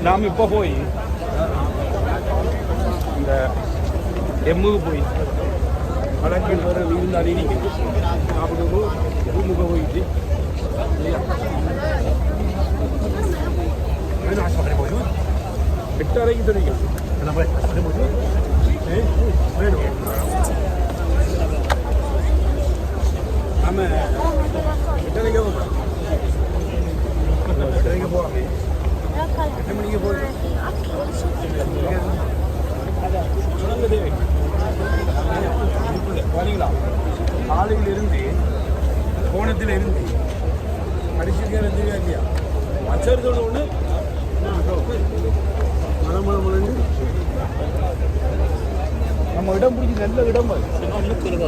நாம் இப்போ போய் இந்த எம்முக்கு போய் வழக்கில் வர இருந்தால் இடிக்குது சாப்பிட்டு ரூமுக்கு போயிட்டு எட்டரைக்கு தெரியும் ஆமாம் எட்டரைக்கு போகலாம் 8 மணிக்கு போகுது வரீங்களா காலையில் இருந்து கோணத்தில் இருந்து அடிச்சிருக்க தெரியா இல்லையா அச்சரித்தோட ஒன்று மழை நம்ம இடம் பிடிச்சி நல்ல இடம்